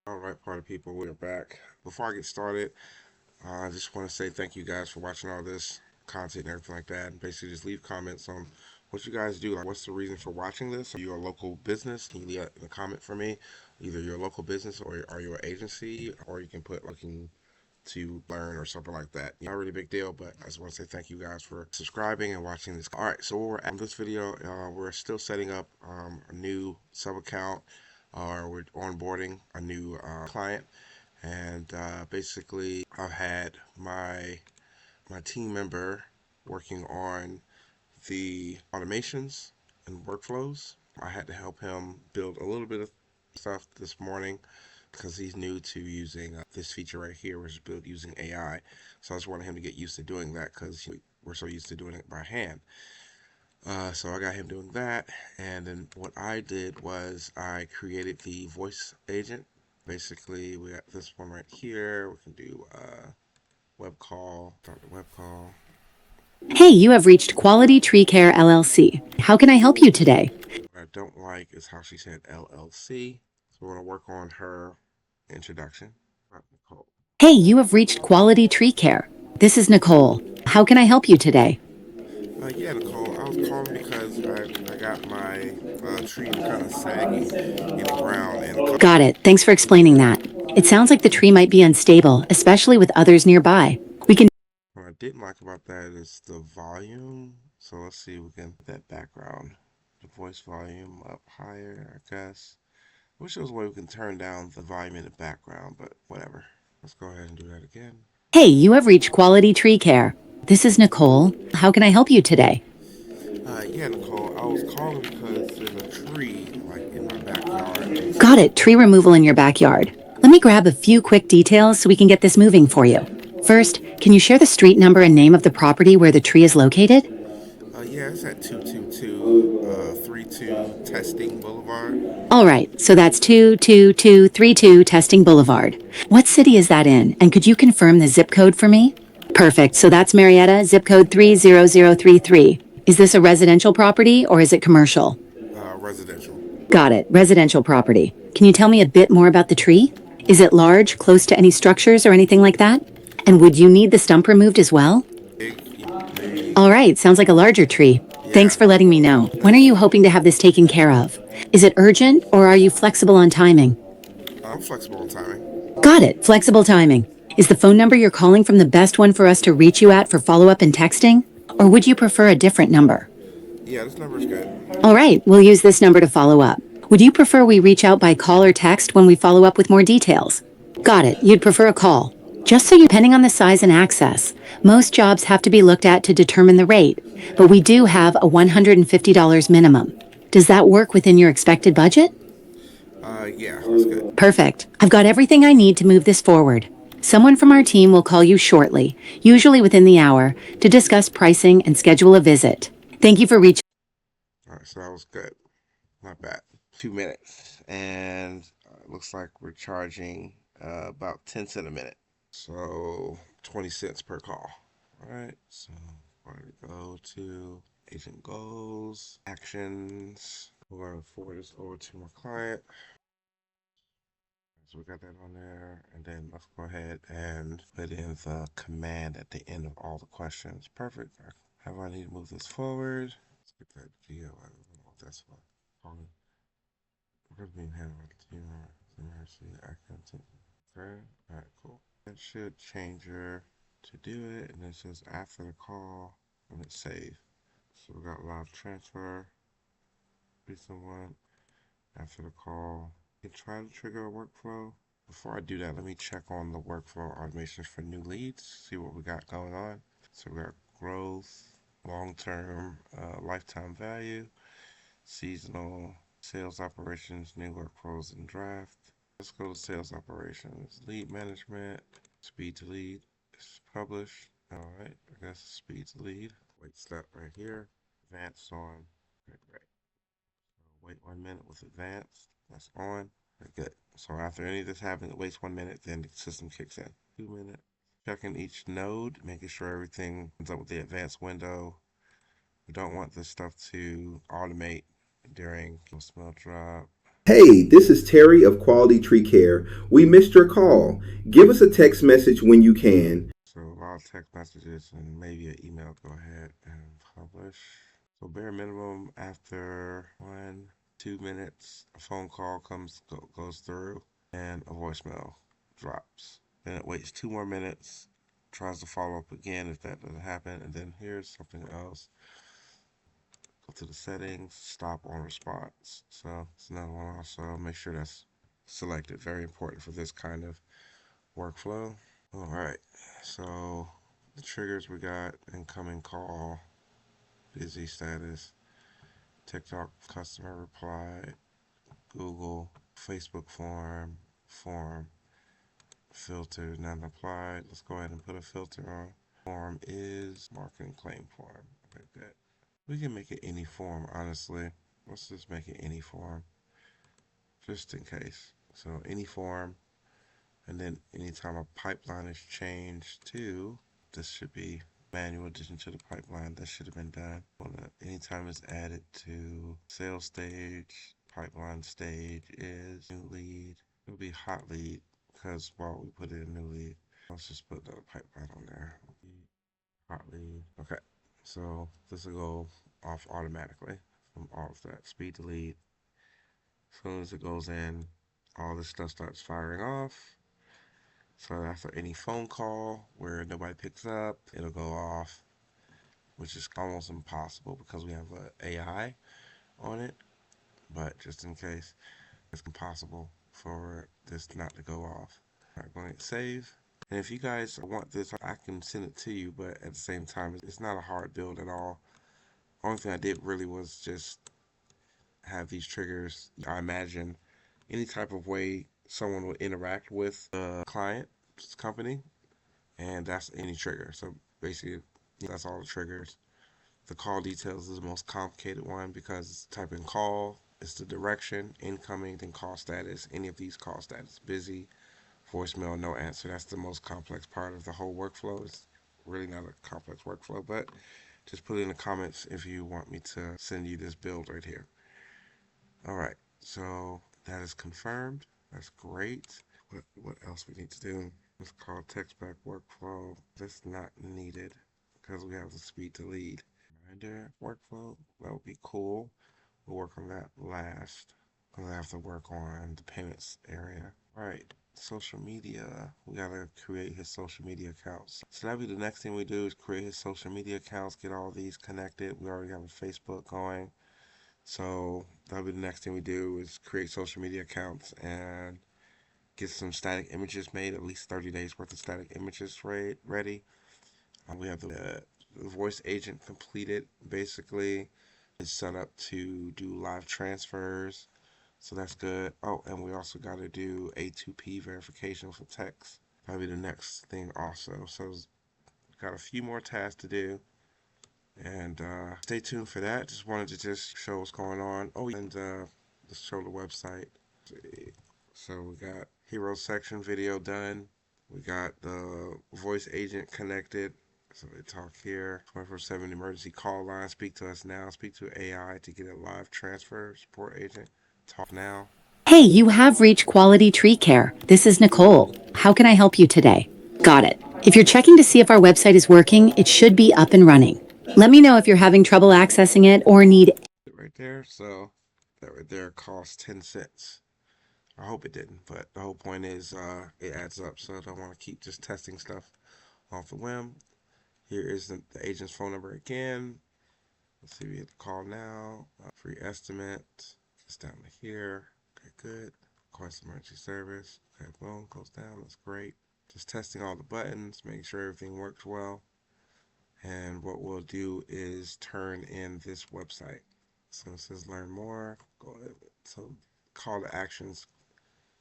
All right, party people, we're back. Before I get started, I just want to say thank you guys for watching all this content and everything like that. And basically, just leave comments on what you guys do. Like, what's the reason for watching this? Are you a local business? Can you leave a comment for me? Either you're a local business or are you an agency? Or you can put looking to learn or something like that. Not really a big deal, but I just want to say thank you guys for subscribing and watching this. All right, so where we're at in this video, we're still setting up a new sub account, or we're onboarding a new client. And basically, I've had my team member working on the automations and workflows. I had to help him build a little bit of stuff this morning because he's new to using this feature right here, which is built using AI. So I just wanted him to get used to doing that because we're so used to doing it by hand. So I got him doing that, and then what I did was I created the voice agent. Basically, we got this one right here. We can do web call, start the web call. Hey, you have reached Quality Tree Care LLC. How can I help you today? What I don't like is how she said LLC. So we're gonna work on her introduction. Nicole. Hey, you have reached Quality Tree Care. This is Nicole. How can I help you today? Yeah, Nicole, I was calling because I got my tree kind of sagging in the ground and a couple. Got it. Thanks for explaining that. It sounds like the tree might be unstable, especially with others nearby. We can. What I didn't like about that is the volume. So let's see if we can put that background, the voice volume up higher, I guess. I wish there was a way we can turn down the volume in the background, but whatever. Let's go ahead and do that again. Hey, you have reached Quality Tree Care. This is Nicole. How can I help you today? Yeah, Nicole, I was calling because there's a tree like in my backyard. Got it. Tree removal in your backyard. Let me grab a few quick details so we can get this moving for you. First, can you share the street number and name of the property where the tree is located? Yeah, it's at 222 32 Testing Boulevard. All right, so that's 22232 Testing Boulevard. What city is that in? And could you confirm the zip code for me? Perfect, so that's Marietta, zip code 30033. Is this a residential property or is it commercial? Residential. Got it, residential property. Can you tell me a bit more about the tree? Is it large, close to any structures or anything like that? And would you need the stump removed as well? Big. All right, sounds like a larger tree. Yeah. Thanks for letting me know. When are you hoping to have this taken care of? Is it urgent or are you flexible on timing? I'm flexible on timing. Got it, flexible timing. Is the phone number you're calling from the best one for us to reach you at for follow up and texting? Or would you prefer a different number? Yeah, this number is good. All right, we'll use this number to follow up. Would you prefer we reach out by call or text when we follow up with more details? Got it, you'd prefer a call. Just so you, depending on the size and access, most jobs have to be looked at to determine the rate, but we do have a $150 minimum. Does that work within your expected budget? Yeah, that's good. Perfect. I've got everything I need to move this forward. Someone from our team will call you shortly, usually within the hour, to discuss pricing and schedule a visit. Thank you for reaching. All right, so that was good. Not bad. 2 minutes. And looks like we're charging about 10 cents a minute. So 20 cents per call. All right, so we're going to go to agent goals, actions. We're going to forward this over to my client. So we got that on there. And then let's go ahead and put in the command at the end of all the questions. Perfect. How do I need to move this forward? Let's get that video. I don't know if that's what. We're being handled. Mercy, accountant. Okay. Alright, cool. That should change her to do it. And it says after the call and it's save. So we got live transfer. Be someone after the call. You can try to trigger a workflow. Before I do that, let me check on the workflow automations for new leads, see what we got going on. So we got growth, long-term, lifetime value, seasonal, sales operations, new workflows, and draft. Let's go to sales operations, lead management, speed to lead, it's published. All right, I guess speed to lead. Wait step right here, advanced on. Okay, great. So wait 1 minute with advanced. That's on. Okay, good. So after any of this happens, it waits 1 minute, then the system kicks in. 2 minutes. Checking each node, making sure everything comes up with the advanced window. We don't want this stuff to automate during smell drop. Hey, this is Terry of Quality Tree Care. We missed your call. Give us a text message when you can. So a lot of text messages and maybe an email. Go ahead and publish. So bare minimum after 1, 2 minutes, a phone call goes through and a voicemail drops. Then it waits 2 more minutes, tries to follow up again if that doesn't happen, and then here's something else. Go to the settings, stop on response. So it's another one also. Make sure that's selected. Very important for this kind of workflow. All right. So the triggers we got: incoming call, busy status, TikTok customer reply, Google, Facebook form, filter, none applied. Let's go ahead and put a filter on. Form is marketing claim form. Okay, good. We can make it any form, honestly. Let's just make it any form, just in case. So any form, and then anytime a pipeline is changed to, this should be manual addition to the pipeline. That should have been done. Anytime it's added to sales stage, pipeline stage is new lead. It'll be hot lead because while we put in a new lead, let's just put the pipeline on there. Hot lead. Okay. So this will go off automatically from all of that. Speed to lead. As soon as it goes in, all this stuff starts firing off. So after any phone call where nobody picks up, it'll go off, which is almost impossible because we have a AI on it. But just in case, it's impossible for this not to go off. I'm going to save. And if you guys want this, I can send it to you, but at the same time, it's not a hard build at all. Only thing I did really was just have these triggers. I imagine any type of way someone would interact with the client's company, and that's any trigger. So basically, that's all the triggers. The call details is the most complicated one because type in call, it's the direction, incoming, then call status. Any of these call status, busy, voicemail, no answer. That's the most complex part of the whole workflow. It's really not a complex workflow, but just put it in the comments if you want me to send you this build right here. All right, so that is confirmed. That's great. What else we need to do? It's called text back workflow. That's not needed because we have the speed to lead. Reminder workflow, that would be cool. We'll work on that last because I have to work on the payments area. All right, social media. We gotta create his social media accounts. So that'll be the next thing we do is create his social media accounts, get all these connected. We already have a Facebook going. So that'll be the next thing we do is create social media accounts and get some static images made, at least 30 days worth of static images ready. We have the voice agent completed. Basically, it's set up to do live transfers. So that's good. Oh, and we also got to do A2P verification for text. That'll be the next thing also. So got a few more tasks to do. And stay tuned for that. Just wanted to just show what's going on. Oh, and let's show the website. So we got hero section video done. We got the voice agent connected. So they talk here. 24/7 emergency call line. Speak to us now. Speak to AI to get a live transfer. Support agent. Talk now. Hey, you have reached Quality Tree Care. This is Nicole. How can I help you today? Got it. If you're checking to see if our website is working, it should be up and running. Let me know if you're having trouble accessing it or need. Right there. So that right there costs 10 cents. I hope it didn't, but the whole point is it adds up. So I don't want to keep just testing stuff off the whim. Here is the agent's phone number again. Let's see, we hit the call now. Free estimate. It's down to here. Okay, good. Request emergency service. Okay, boom, goes down. That's great. Just testing all the buttons, making sure everything works well. And what we'll do is turn in this website. So it says learn more. Go ahead. So call to actions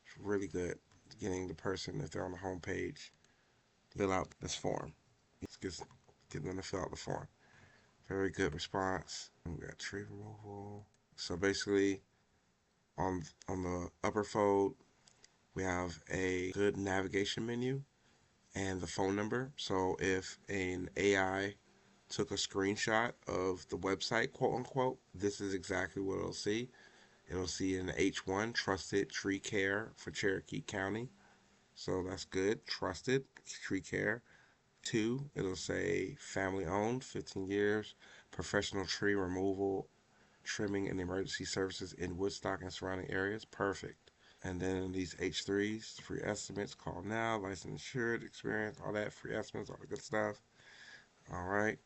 is really good. Getting the person, if they're on the home page, fill out this form. Just get them to fill out the form. Very good response. And we got tree removal. So basically, on the upper fold, we have a good navigation menu and the phone number. So if an AI took a screenshot of the website, quote unquote, this is exactly what it'll see. It'll see in H1, trusted tree care for Cherokee County. So that's good. Trusted tree care. 2, it'll say family owned, 15 years, professional tree removal, trimming, and emergency services in Woodstock and surrounding areas. Perfect. And then these H3s, free estimates, call now, licensed insured, experience, all that, free estimates, all the good stuff. All right.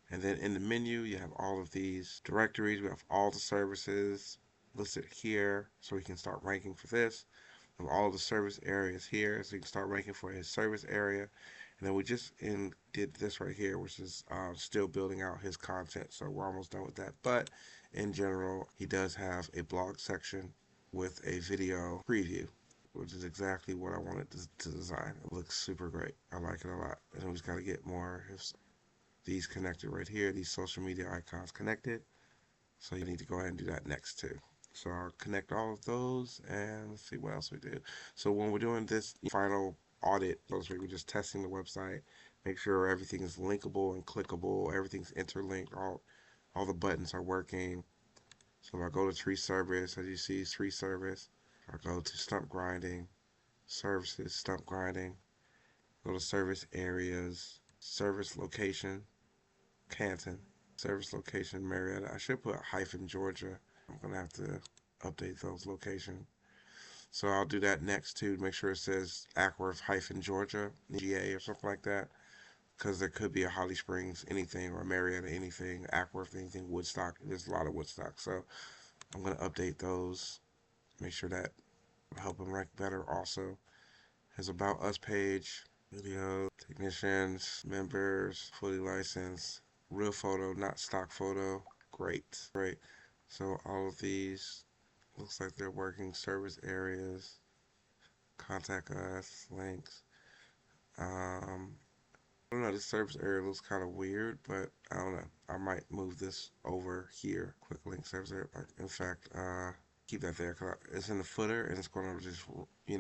And then in the menu, you have all of these directories. We have all the services listed here, so we can start ranking for this. We have all the service areas here, so you can start ranking for his service area. And then we just did this right here, which is still building out his content. So we're almost done with that. But in general, he does have a blog section with a video preview, which is exactly what I wanted to design. It looks super great. I like it a lot. And we just got to get more of these connected right here, these social media icons connected. So you need to go ahead and do that next too. So I'll connect all of those and let's see what else we do. So when we're doing this final audit, we're just testing the website, make sure everything is linkable and clickable, everything's interlinked, all the buttons are working. So if I go to tree service, as you see, tree service, I go to stump grinding, services, stump grinding, go to service areas, service location, Canton, service location, Marietta. I should put hyphen Georgia. I'm going to have to update those locations. So I'll do that next to make sure it says Ackworth hyphen Georgia, GA or something like that. Because there could be a Holly Springs anything or Marietta anything, Ackworth anything, Woodstock. There's a lot of Woodstock. So I'm going to update those. Make sure that will help them rank better also. His About Us page, video, technicians, members, fully licensed, real photo, not stock photo. Great, great. So all of these looks like they're working. Service areas, contact us, links. I don't know, this service area looks kind of weird, but I don't know. I might move this over here. Quick link service area. In fact, keep that there because it's in the footer and it's going to just,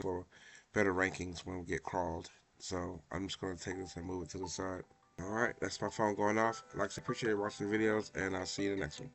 for better rankings when we get crawled. So I'm just going to take this and move it to the side. All right, that's my phone going off. Like I said, appreciate watching the videos, and I'll see you in the next one.